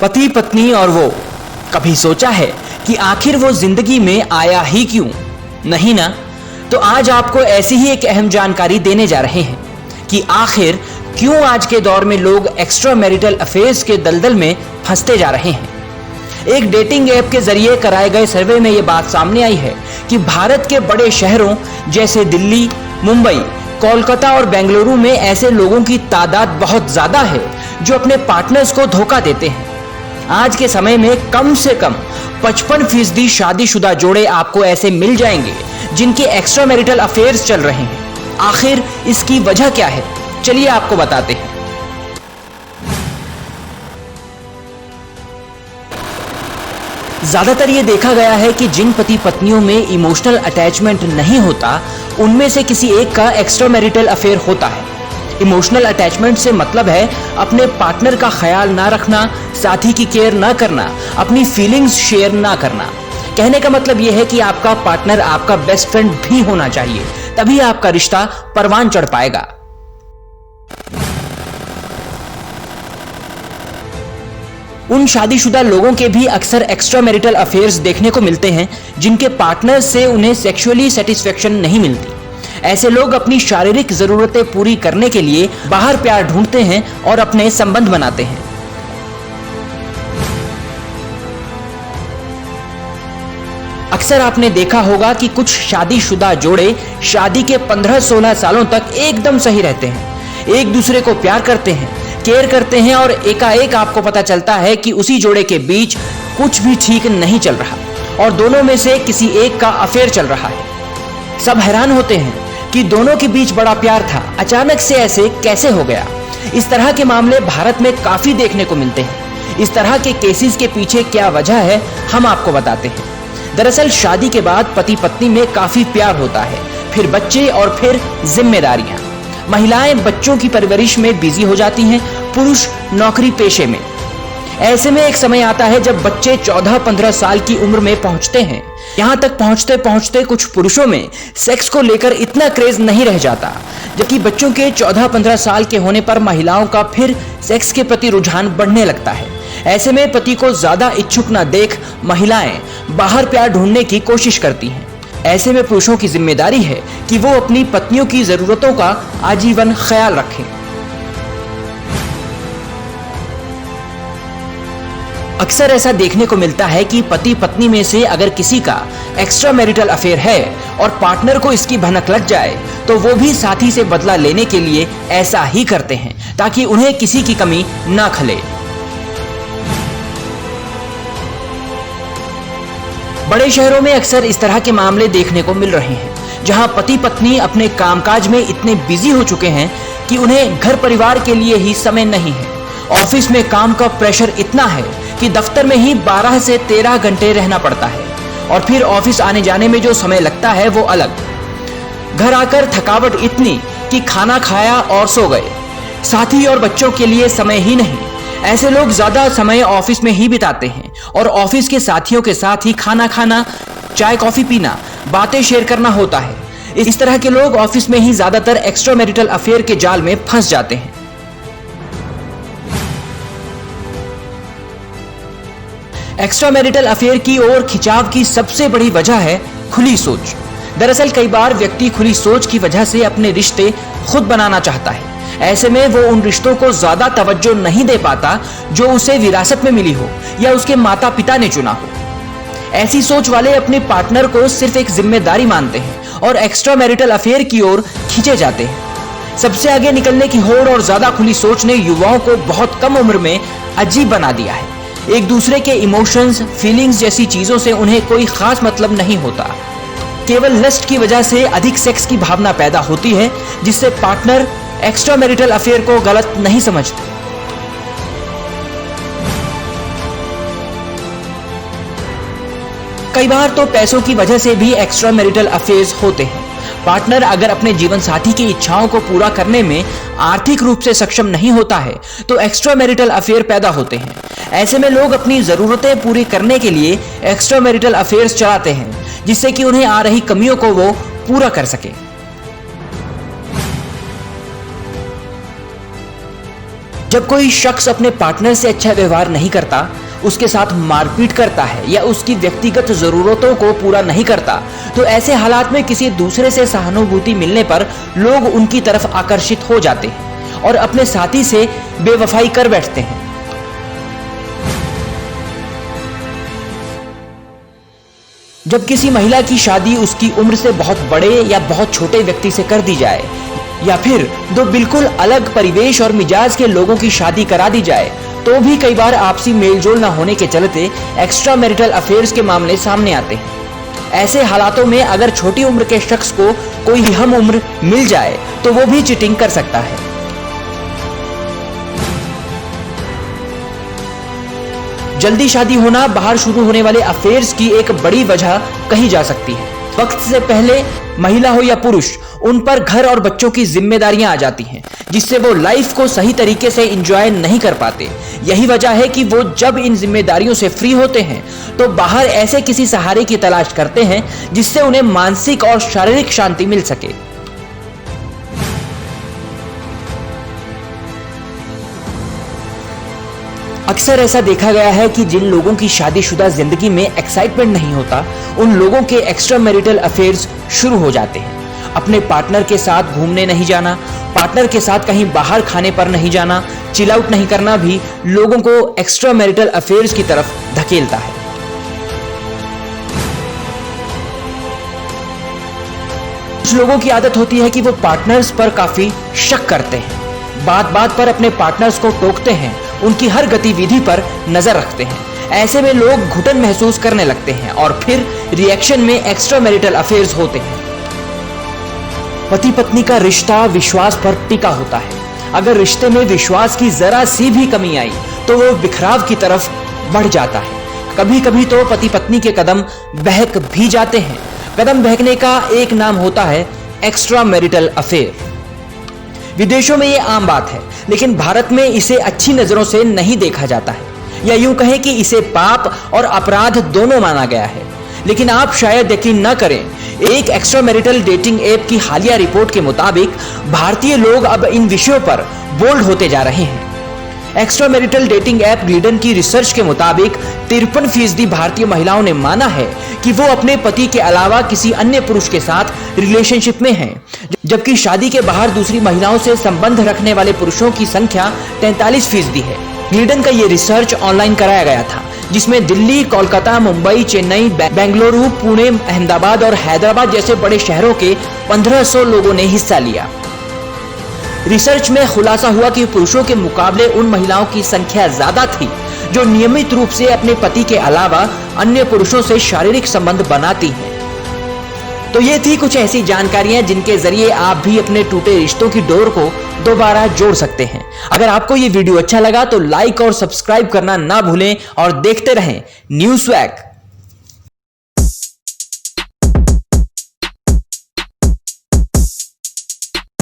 पति पत्नी और वो, कभी सोचा है कि आखिर वो जिंदगी में आया ही क्यों? नहीं ना? तो आज आपको ऐसी ही एक अहम जानकारी देने जा रहे हैं कि आखिर क्यों आज के दौर में लोग एक्स्ट्रा मैरिटल अफेयर्स के दलदल में फंसते जा रहे हैं। एक डेटिंग ऐप के जरिए कराए गए सर्वे में यह बात सामने आई है कि भारत के बड़े शहरों जैसे दिल्ली, मुंबई, कोलकाता और बेंगलुरु में ऐसे लोगों की तादाद बहुत ज्यादा है जो अपने पार्टनर्स को धोखा देते हैं। आज के समय में कम से कम 55% शादीशुदा जोड़े आपको ऐसे मिल जाएंगे जिनके एक्स्ट्रा मैरिटल अफेयर्स चल रहे हैं। आखिर इसकी वजह क्या है, चलिए आपको बताते हैं। ज्यादातर ये देखा गया है कि जिन पति पत्नियों में इमोशनल अटैचमेंट नहीं होता उनमें से किसी एक का एक्स्ट्रा मैरिटल अफेयर होता है। इमोशनल अटैचमेंट से मतलब है अपने पार्टनर का ख्याल ना रखना, साथी की केयर ना करना, अपनी फीलिंग्स शेयर ना करना। कहने का मतलब यह है कि आपका पार्टनर आपका बेस्ट फ्रेंड भी होना चाहिए, तभी आपका रिश्ता परवान चढ़ पाएगा। उन शादीशुदा लोगों के भी अक्सर एक्स्ट्रा मैरिटल अफेयर्स देखने को मिलते हैं जिनके पार्टनर से उन्हें सेक्सुअली सेटिस्फेक्शन नहीं मिलती। ऐसे लोग अपनी शारीरिक जरूरतें पूरी करने के लिए बाहर प्यार ढूंढते हैं और अपने संबंध बनाते हैं। अक्सर आपने देखा होगा कि कुछ शादीशुदा जोड़े शादी के 15-16 सालों तक एकदम सही रहते हैं, एक दूसरे को प्यार करते हैं, केयर करते हैं और एकाएक आपको पता चलता है कि उसी जोड़े के बीच कुछ भी ठीक नहीं चल रहा और दोनों में से किसी एक का अफेयर चल रहा है। सब हैरान होते हैं कि दोनों के बीच बड़ा प्यार था, अचानक से ऐसे कैसे हो गया। इस तरह के मामले भारत में काफी देखने को मिलते हैं। इस तरह के केसेस के पीछे क्या वजह है, हम आपको बताते हैं। दरअसल शादी के बाद पति पत्नी में काफी प्यार होता है, फिर बच्चे और फिर जिम्मेदारियां। महिलाएं बच्चों की परवरिश में बिजी हो जाती हैं, पुरुष नौकरी पेशे में। ऐसे में एक समय आता है जब बच्चे 14-15 साल की उम्र में पहुंचते हैं। यहां तक पहुंचते पहुंचते कुछ पुरुषों में सेक्स को लेकर इतना क्रेज नहीं रह जाता, जबकि बच्चों के 14-15 साल के होने पर महिलाओं का फिर सेक्स के प्रति रुझान बढ़ने लगता है। ऐसे में पति को ज्यादा इच्छुक न देख महिलाएं बाहर प्यार ढूंढने की कोशिश करती हैं। ऐसे में पुरुषों की जिम्मेदारी है कि वो अपनी पत्नियों की जरूरतों का आजीवन ख्याल रखें। अक्सर ऐसा देखने को मिलता है कि पति पत्नी में से अगर किसी का एक्स्ट्रा मैरिटल अफेयर है और पार्टनर को इसकी भनक लग जाए तो वो भी साथी से बदला लेने के लिए ऐसा ही करते हैं ताकि उन्हें किसी की कमी ना खले। बड़े शहरों में अक्सर इस तरह के मामले देखने को मिल रहे हैं, जहां पति पत्नी अपने कामकाज में इतने बिजी हो चुके हैं कि उन्हें घर परिवार के लिए ही समय नहीं है। ऑफिस में काम का प्रेशर इतना है कि दफ्तर में ही 12 से 13 घंटे रहना पड़ता है और फिर ऑफिस आने जाने में जो समय लगता है वो अलग। घर आकर थकावट इतनी कि खाना खाया और सो गए, साथी और बच्चों के लिए समय ही नहीं। ऐसे लोग ज्यादा समय ऑफिस में ही बिताते हैं और ऑफिस के साथियों के साथ ही खाना खाना, चाय कॉफी पीना, बातें शेयर करना होता है। इस तरह के लोग ऑफिस में ही ज्यादातर एक्स्ट्रा मैरिटल अफेयर के जाल में फंस जाते हैं। एक्स्ट्रा मैरिटल अफेयर की ओर खिंचाव की सबसे बड़ी वजह है खुली सोच। दरअसल कई बार व्यक्ति खुली सोच की वजह से अपने रिश्ते खुद बनाना चाहता है। ऐसे में वो उन रिश्तों को ज्यादा तवज्जो नहीं दे पाता जो उसे विरासत में मिली हो या उसके माता पिता ने चुना हो। ऐसी सोच वाले अपने पार्टनर को सिर्फ एक जिम्मेदारी मानते हैं और एक्स्ट्रा मैरिटल अफेयर की ओर खींचे जाते हैं। सबसे आगे निकलने की होड़ और ज्यादा खुली सोच ने युवाओं को बहुत कम उम्र में अजीब बना दिया है। एक दूसरे के इमोशंस, फीलिंग्स जैसी चीजों से उन्हें कोई खास मतलब नहीं होता। केवल लस्ट की वजह से अधिक सेक्स की भावना पैदा होती है, जिससे पार्टनर एक्स्ट्रा मैरिटल अफेयर को गलत नहीं समझते। कई बार तो पैसों की वजह से भी एक्स्ट्रा मैरिटल अफेयर्स होते हैं। पार्टनर अगर अपने जीवन साथी की इच्छाओं को पूरा करने में आर्थिक रूप से सक्षम नहीं होता है तो एक्स्ट्रा मैरिटल अफेयर पैदा होते हैं। ऐसे में लोग अपनी जरूरतें पूरी करने के लिए एक्स्ट्रा मैरिटल अफेयर्स चलाते हैं, जिससे कि उन्हें आ रही कमियों को वो पूरा कर सके। जब कोई शख्स अपने पार्टनर से अच्छा व्यवहार नहीं करता, उसके साथ मारपीट करता है या उसकी व्यक्तिगत जरूरतों को पूरा नहीं करता, तो ऐसे हालात में किसी दूसरे से सहानुभूति मिलने पर लोग उनकी तरफ आकर्षित हो जाते हैं और अपने साथी से बेवफाई कर बैठते हैं। जब किसी महिला की शादी उसकी उम्र से बहुत बड़े या बहुत छोटे व्यक्ति से कर दी जाए, या फिर दो बिल्कुल अलग परिवेश और मिजाज के लोगों की शादी करा दी जाए, तो भी कई बार आपसी मेलजोल न होने के चलते एक्स्ट्रा मैरिटल अफेयर्स के मामले सामने आते हैं। ऐसे हालातों में अगर छोटी उम्र के शख्स को कोई हम उम्र मिल जाए तो वो भी चीटिंग कर सकता है। जल्दी शादी होना बाहर शुरू होने वाले अफेयर्स की एक बड़ी वजह कही जा सकती है। वक्त से पहले महिला हो या पुरुष, उन पर घर और बच्चों की जिम्मेदारियां आ जाती हैं, जिससे वो लाइफ को सही तरीके से एंजॉय नहीं कर पाते। यही वजह है कि वो जब इन जिम्मेदारियों से फ्री होते हैं तो बाहर ऐसे किसी सहारे की तलाश करते हैं जिससे उन्हें मानसिक और शारीरिक शांति मिल सके। अक्सर ऐसा देखा गया है कि जिन लोगों की शादीशुदा जिंदगी में एक्साइटमेंट नहीं होता, उन लोगों के एक्स्ट्रा मैरिटल अफेयर्स शुरू हो जाते हैं। अपने पार्टनर के साथ घूमने नहीं जाना, पार्टनर के साथ कहीं बाहर खाने पर नहीं जाना, चिल आउट नहीं करना भी लोगों को एक्स्ट्रा मैरिटल अफेयर्स की तरफ धकेलता है। कुछ लोगों की आदत होती है कि वो पार्टनर्स पर काफी शक करते हैं, बात बात पर अपने पार्टनर्स को टोकते हैं, उनकी हर गतिविधि पर नजर रखते हैं। ऐसे में लोग घुटन महसूस करने लगते हैं और फिर रिएक्शन में एक्स्ट्रा मैरिटल अफेयर्स होते हैं। पति पत्नी का रिश्ता विश्वास पर टिका होता है। अगर रिश्ते में विश्वास की जरा सी भी कमी आई तो वो बिखराव की तरफ बढ़ जाता है। कभी कभी तो पति पत्नी के कदम बहक भी जाते हैं। कदम बहकने का एक नाम होता है एक्स्ट्रा मैरिटल अफेयर। विदेशों में ये आम बात है, लेकिन भारत में इसे अच्छी नजरों से नहीं देखा जाता है, या यूं कहें कि इसे पाप और अपराध दोनों माना गया है। लेकिन आप शायद यकीन न करें, एक एक्स्ट्रा मैरिटल डेटिंग ऐप की हालिया रिपोर्ट के मुताबिक भारतीय लोग अब इन विषयों पर बोल्ड होते जा रहे हैं। Extra marital dating app Gliddon की रिसर्च के मुताबिक 53% भारतीय महिलाओं ने माना है कि वो अपने पति के अलावा किसी अन्य पुरुष के साथ रिलेशनशिप में हैं, जबकि शादी के बाहर दूसरी महिलाओं से संबंध रखने वाले पुरुषों की संख्या 43% है। ग्लिडन का ये रिसर्च ऑनलाइन कराया गया था, जिसमें दिल्ली, कोलकाता, मुंबई, चेन्नई, बेंगलुरु, पुणे, अहमदाबाद और हैदराबाद जैसे बड़े शहरों के 1500 लोगों ने हिस्सा लिया। रिसर्च में खुलासा हुआ कि पुरुषों के मुकाबले उन महिलाओं की संख्या ज्यादा थी जो नियमित रूप से अपने पति के अलावा अन्य पुरुषों से शारीरिक संबंध बनाती हैं। तो ये थी कुछ ऐसी जानकारियां जिनके जरिए आप भी अपने टूटे रिश्तों की डोर को दोबारा जोड़ सकते हैं। अगर आपको ये वीडियो अच्छा लगा तो लाइक और सब्सक्राइब करना ना भूलें और देखते रहें न्यूज़ स्वैग।